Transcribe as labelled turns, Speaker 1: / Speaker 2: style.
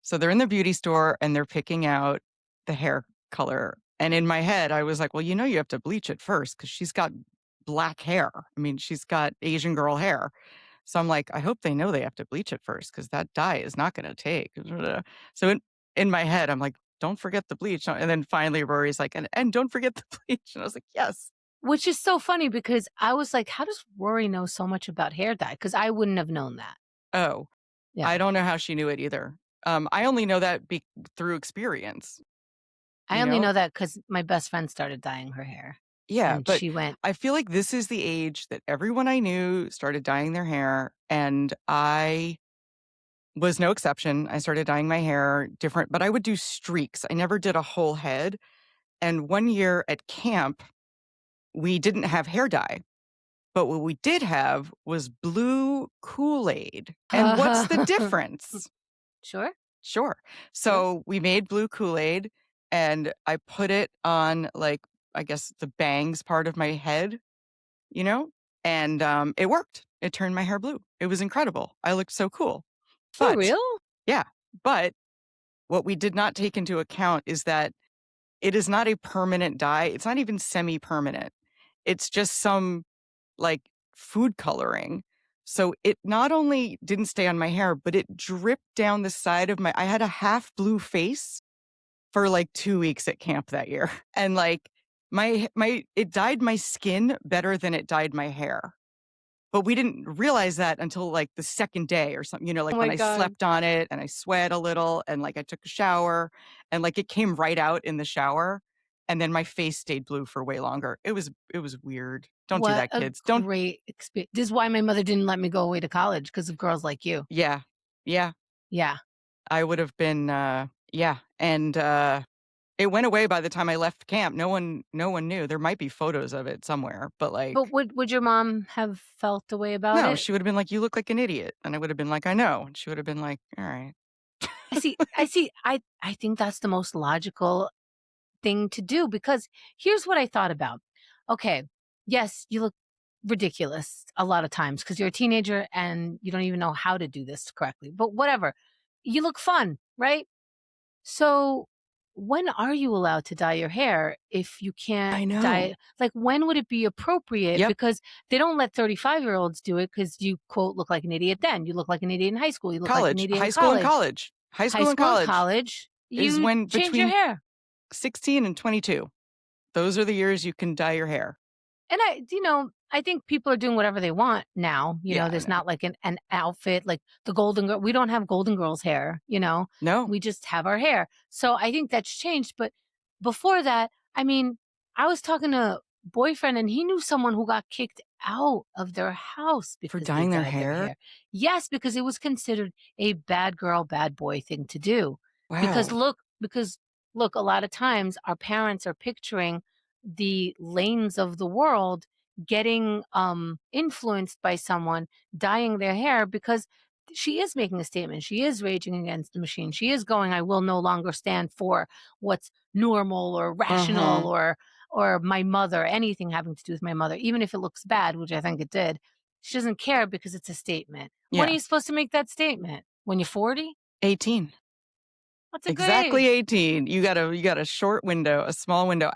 Speaker 1: So they're in the beauty store and they're picking out the hair color. And in my head, I was like, well, you have to bleach it first because she's got black hair. I mean, she's got Asian girl hair. So I'm like, I hope they know they have to bleach it first because that dye is not going to take. So in my head, I'm like, don't forget the bleach. And then finally, Rory's like, and don't forget the bleach. And I was like, yes.
Speaker 2: Which is so funny because I was like, how does Rory know so much about hair dye? Because I wouldn't have known that.
Speaker 1: Oh, I
Speaker 2: Yeah.
Speaker 1: don't know how she knew it either. I only know that through experience,
Speaker 2: I
Speaker 1: you
Speaker 2: only
Speaker 1: know?
Speaker 2: know that because my best friend started dyeing her hair,
Speaker 1: Yeah,
Speaker 2: and
Speaker 1: but
Speaker 2: she went,
Speaker 1: I feel like this is the age that everyone I knew started dyeing their hair, and I was no exception. I started dyeing my hair different, but I would do streaks. I never did a whole head. And one year at camp, we didn't have hair dye, but what we did have was blue Kool-Aid. And what's the difference?
Speaker 2: sure,
Speaker 1: Sure.
Speaker 2: sure.
Speaker 1: So we made blue Kool-Aid and I put it on like, I guess the bangs part of my head, you know, and it worked. It turned my hair blue. It was incredible. I looked so cool.
Speaker 2: For
Speaker 1: But
Speaker 2: real?
Speaker 1: yeah, but what we did not take into account is that it is not a permanent dye. It's not even semi-permanent. It's just some like food coloring. So it not only didn't stay on my hair, but it dripped down the side of I had a half blue face for like 2 weeks at camp that year. And like it dyed my skin better than it dyed my hair. But we didn't realize that until like the second day or something,
Speaker 2: Oh
Speaker 1: like when
Speaker 2: my
Speaker 1: I
Speaker 2: god.
Speaker 1: slept on it and I sweat a little and like I took a shower and like it came right out in the shower and then my face stayed blue for way longer. It was weird. Don't do
Speaker 2: What
Speaker 1: that,
Speaker 2: a
Speaker 1: kids. Don't.
Speaker 2: great experience. This is why my mother didn't let me go away to college because of girls like you.
Speaker 1: Yeah. Yeah.
Speaker 2: Yeah.
Speaker 1: I would have been yeah. And it went away by the time I left camp. No one knew. There might be photos of it somewhere, but
Speaker 2: But
Speaker 1: like
Speaker 2: would your mom have felt the way about
Speaker 1: no,
Speaker 2: it?
Speaker 1: she would have been like, "You look like an idiot." And I would have been like, "I know." And she would have been like, "All right."
Speaker 2: I think that's the most logical thing to do because here's what I thought about. Okay, yes, you look ridiculous a lot of times because you're a teenager and you don't even know how to do this correctly, but whatever. You look fun, right? So when are you allowed to dye your hair if you can't
Speaker 1: I
Speaker 2: dye
Speaker 1: know.
Speaker 2: it? Like, when would it be appropriate?
Speaker 1: Yep.
Speaker 2: Because they don't let 35-year-olds do it because you, quote, look like an idiot then. You look like an idiot in high school. You look like an
Speaker 1: College,
Speaker 2: idiot in
Speaker 1: high school and
Speaker 2: college.
Speaker 1: college. High
Speaker 2: High
Speaker 1: school and
Speaker 2: school and
Speaker 1: college
Speaker 2: college,
Speaker 1: is
Speaker 2: you
Speaker 1: when
Speaker 2: change your
Speaker 1: between
Speaker 2: hair.
Speaker 1: 16 and 22. Those are the years you can dye your hair.
Speaker 2: And I think people are doing whatever they want now.
Speaker 1: Yeah, I
Speaker 2: There's
Speaker 1: know.
Speaker 2: not like an outfit like the Golden Girl. We don't have Golden Girls hair,
Speaker 1: No.
Speaker 2: we just have our hair. So I think that's changed. But before that, I mean, I was talking to a boyfriend and he knew someone who got kicked out of their house
Speaker 1: For
Speaker 2: because they
Speaker 1: dyeing their
Speaker 2: dyed their
Speaker 1: hair?
Speaker 2: hair. Yes, because it was considered a bad girl, bad boy thing to do. Because
Speaker 1: Wow.
Speaker 2: look, a lot of times our parents are picturing the lanes of the world getting influenced by someone dyeing their hair because she is making a statement. She is raging against the machine. She is going, I will no longer stand for what's normal or rational
Speaker 1: Uh-huh.
Speaker 2: or my mother, anything having to do with my mother, even if it looks bad, which I think it did. She doesn't care because it's a statement. When are
Speaker 1: Yeah.
Speaker 2: you supposed to make that statement? When you're 40?
Speaker 1: 18.
Speaker 2: That's a great
Speaker 1: Exactly
Speaker 2: age.
Speaker 1: 18. You got a short window, a small window.